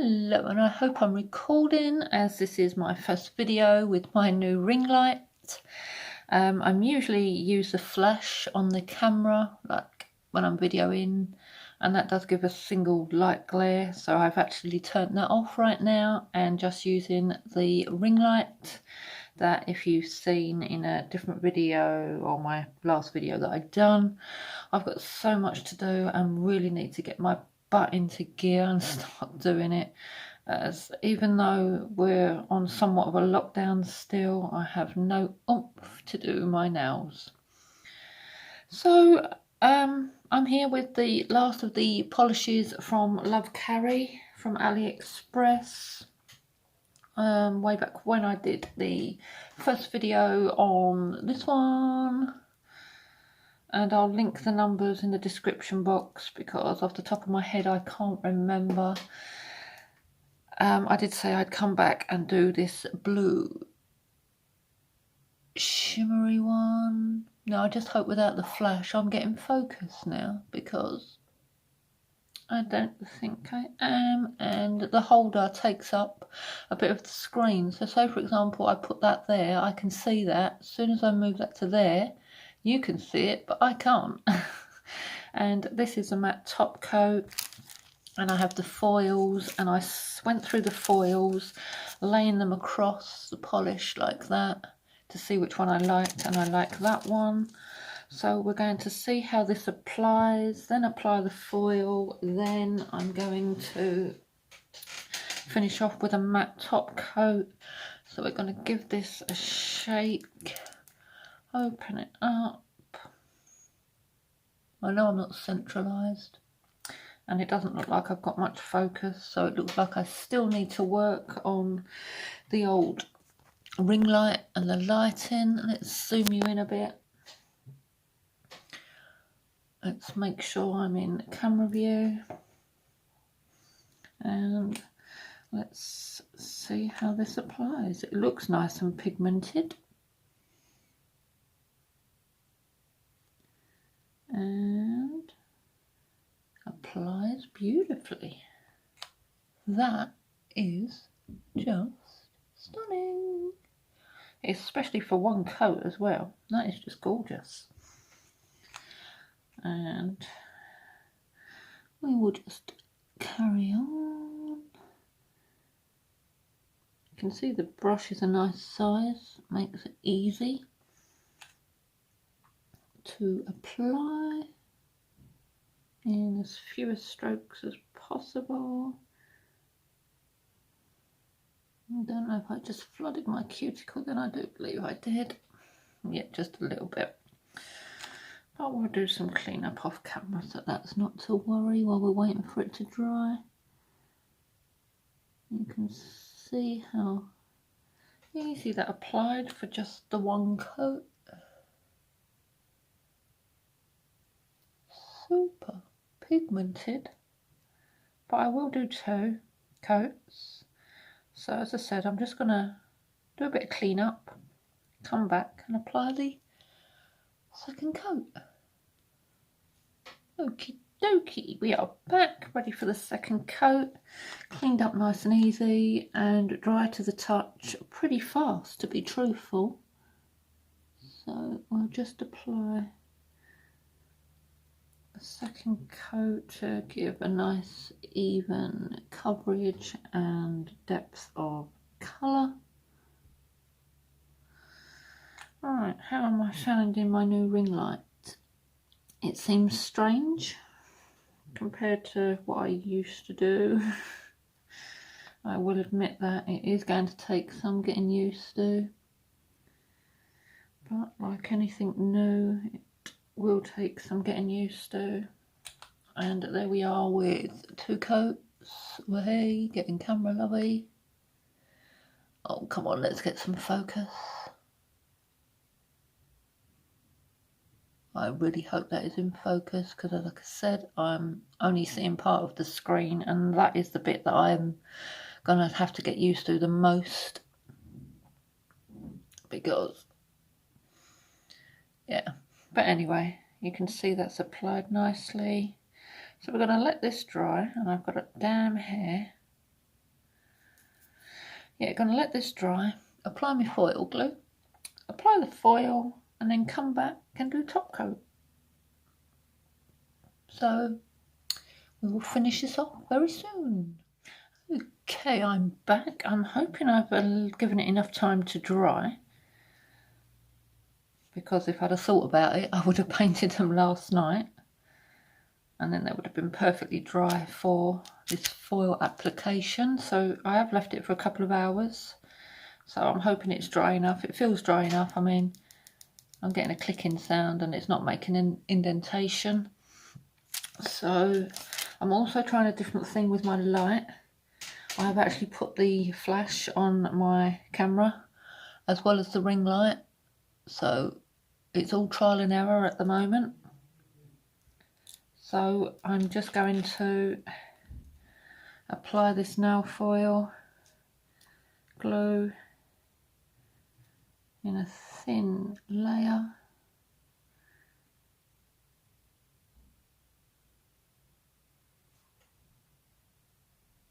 Hello, and I hope I'm recording, as this is my first video with my new ring light. I usually use the flash on the camera, like when I'm videoing, and that does give a single light glare, so I've actually turned that off right now and just using the ring light that, if you've seen in a different video or my last video that I've done, I've got so much to do and really need to get my butt into gear and start doing it, as even though we're on somewhat of a lockdown still, I have no oomph to do my nails. So I'm here with the last of the polishes from Lovcarrie from Aliexpress. Way back when I did the first video on this one, and I'll link the numbers in the description box because off the top of my head I can't remember. I did say I'd come back and do this blue shimmery one. No, I just hope without the flash I'm getting focus now, because I don't think I am, and the holder takes up a bit of the screen. So say for example I put that there, I can see that. As soon as I move that to there, you can see it, but I can't. And this is a matte top coat, and I have the foils, and I went through the foils, laying them across the polish like that to see which one I liked, and I like that one. So we're going to see how this applies, then apply the foil, then I'm going to finish off with a matte top coat. So we're going to give this a shake, open it up. I know I'm not centralised, and it doesn't look like I've got much focus, so it looks like I still need to work on the old ring light and the lighting. Let's zoom you in a bit. Let's make sure I'm in camera view, and let's see how this applies. It looks nice and pigmented, and applies beautifully. That is just stunning, especially for one coat as well. That is just gorgeous. And we will just carry on. You can see the brush is a nice size, makes it easy to apply in as few strokes as possible. I don't know if I just flooded my cuticle, then I do believe I did. Yeah, just a little bit. But we'll do some cleanup off camera, so that's not to worry while we're waiting for it to dry. You can see how easy that applied for just the one coat. Super pigmented, but I will do 2 coats. So as I said, I'm just going to do a bit of cleanup, come back and apply the second coat. Okie dokie, we are back, ready for the second coat. Cleaned up nice and easy and dry to the touch pretty fast, to be truthful. So we'll just apply a second coat to give a nice even coverage and depth of colour. Alright, how am I sounding my new ring light? It seems strange compared to what I used to do. I will admit that it is going to take some getting used to, but like anything new, it will take some getting used to. And there we are with 2 coats. Hey, getting camera lovey. Oh, come on, let's get some focus. I really hope that is in focus, because like I said, I'm only seeing part of the screen, and that is the bit that I'm gonna have to get used to the most, because yeah. But anyway, you can see that's applied nicely. So we're going to let this dry, and I've got a damn hair Yeah, gonna let this dry, apply my foil glue, apply the foil, and then come back and do top coat. So we will finish this off very soon. Okay, I'm back. I'm hoping I've given it enough time to dry, because if I'd have thought about it, I would have painted them last night and then they would have been perfectly dry for this foil application. So I have left it for a couple of hours, so I'm hoping it's dry enough. It feels dry enough. I mean, I'm getting a clicking sound and it's not making an indentation. So I'm also trying a different thing with my light. I've actually put the flash on my camera as well as the ring light, so it's all trial and error at the moment. So I'm just going to apply this nail foil glue in a thin layer.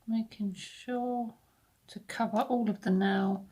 Making sure to cover all of the nail,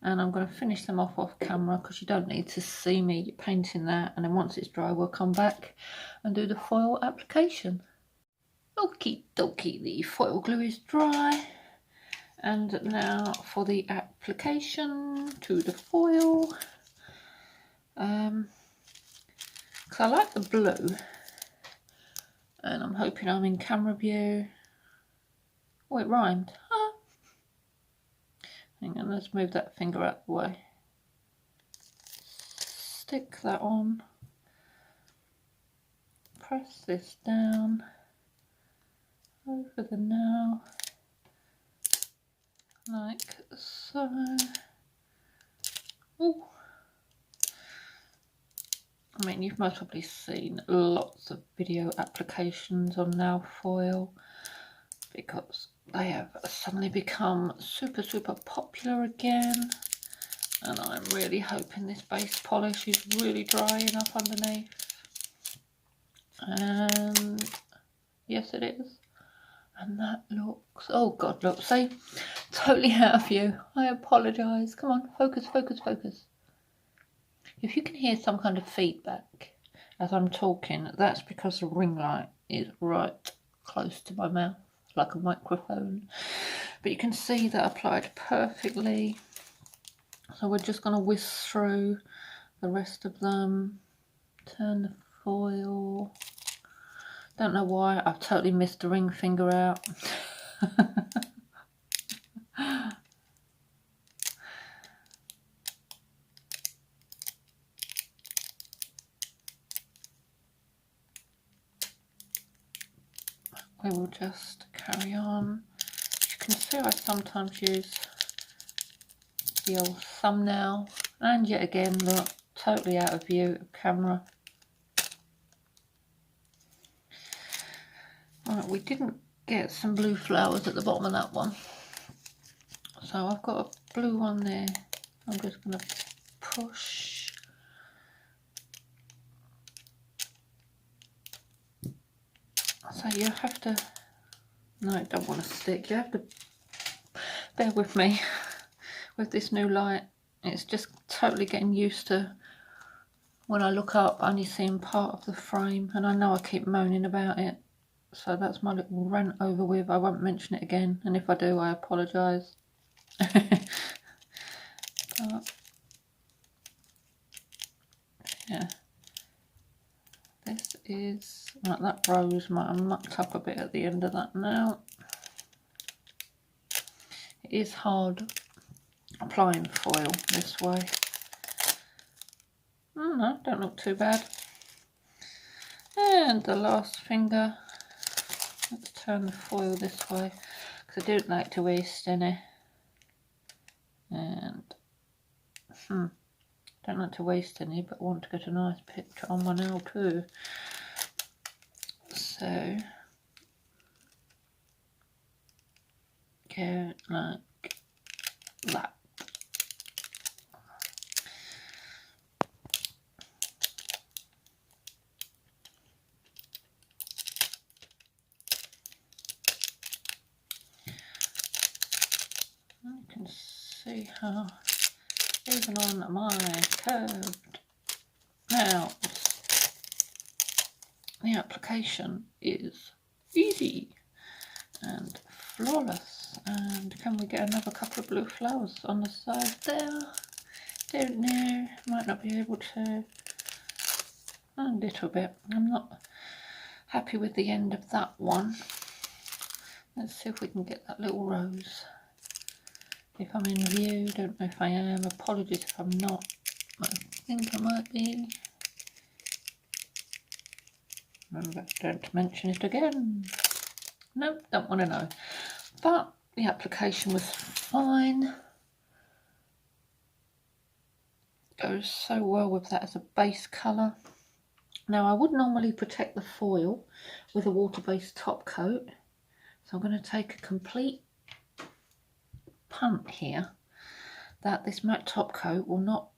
and I'm going to finish them off camera because you don't need to see me painting that, and then once it's dry we'll come back and do the foil application. Okie dokie, the foil glue is dry, and now for the application to the foil. Because I like the blue, and I'm hoping I'm in camera view. Oh, it rhymed. Ah. Hang on, let's move that finger out of the way. Stick that on. Press this down over the nail, like so. Ooh. I mean, you've most probably seen lots of video applications on nail foil because they have suddenly become super popular again, and I'm really hoping this base polish is really dry enough underneath. And yes, it is. And that looks, oh god, look, see, totally out of view. I apologise. Come on, focus. If you can hear some kind of feedback as I'm talking, that's because the ring light is right close to my mouth, like a microphone. But you can see that applied perfectly. So we're just going to whisk through the rest of them. Turn the foil. Don't know why, I've totally missed the ring finger out. We will just carry on. You can see I sometimes use the old thumbnail, and yet again, look, totally out of view of camera. Right, we didn't get some blue flowers at the bottom of that one, so I've got a blue one there. I'm just going to push. So you have to, no, I don't want to stick, you have to bear with me with this new light. It's just totally getting used to, when I look up only seeing part of the frame, and I know I keep moaning about it, so that's my little rant over with. I won't mention it again, and if I do, I apologise. But yeah, this is, like, that rose might have mucked up a bit at the end of that now. It is hard applying foil this way. Oh no, don't look too bad. And the last finger, let's turn the foil this way because I don't like to waste any. And don't like to waste any, but want to get a nice picture on my nail too. So go like that. You can see how even on my curved nails the application is easy and flawless. And can we get another couple of blue flowers on the side there? Don't know, might not be able to. A little bit. I'm not happy with the end of that one. Let's see if we can get that little rose. If I'm in view, don't know if I am. Apologies if I'm not. I think I might be. Remember, don't mention it again. Nope, don't want to know. But the application was fine. Goes so well with that as a base colour. Now I would normally protect the foil with a water-based top coat. So I'm going to take a complete punt here that this matte top coat will not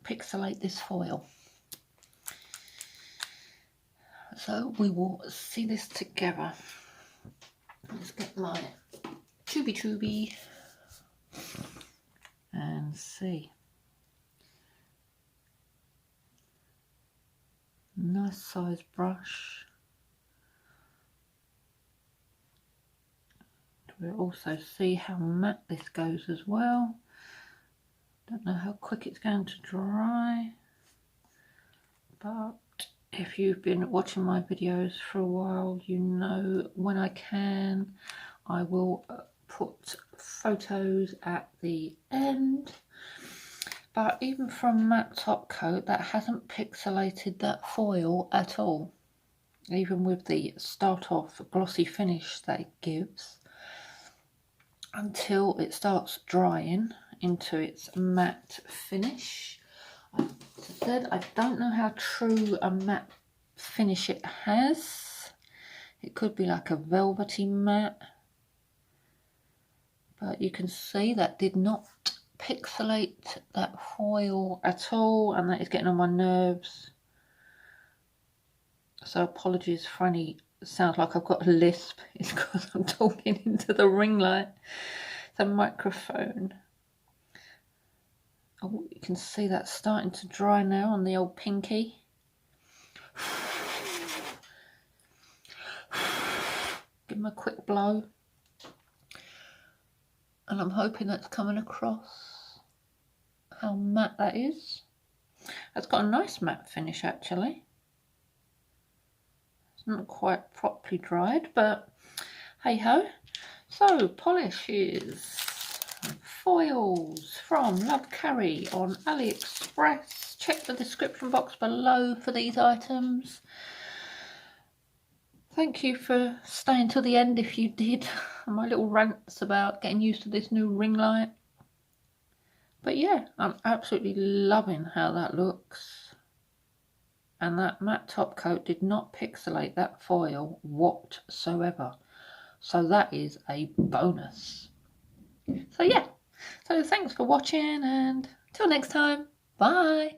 pixelate this foil. So we will see this together. Let's get my tubey and see. Nice size brush. We'll also see how matte this goes as well. Don't know how quick it's going to dry, but if you've been watching my videos for a while, you know when I can, I will put photos at the end. But even from matte top coat, that hasn't pixelated that foil at all. Even with the start off glossy finish that it gives, until it starts drying into its matte finish. I said I don't know how true a matte finish it has. It could be like a velvety matte, but you can see that did not pixelate that foil at all, and that is getting on my nerves. So apologies for any sound like I've got a lisp. It's because I'm talking into the ring light, the microphone. Oh, you can see that starting to dry now on the old pinky. Give them a quick blow. And I'm hoping that's coming across how matte that is. It's got a nice matte finish actually. It's not quite properly dried, but hey ho. So polishes, foils from Lovcarrie on Aliexpress. Check the description box below for these items. Thank you for staying till the end if you did. My little rants about getting used to this new ring light. But yeah, I'm absolutely loving how that looks. And that matte top coat did not pixelate that foil whatsoever. So that is a bonus. So yeah, so thanks for watching, and till next time, bye.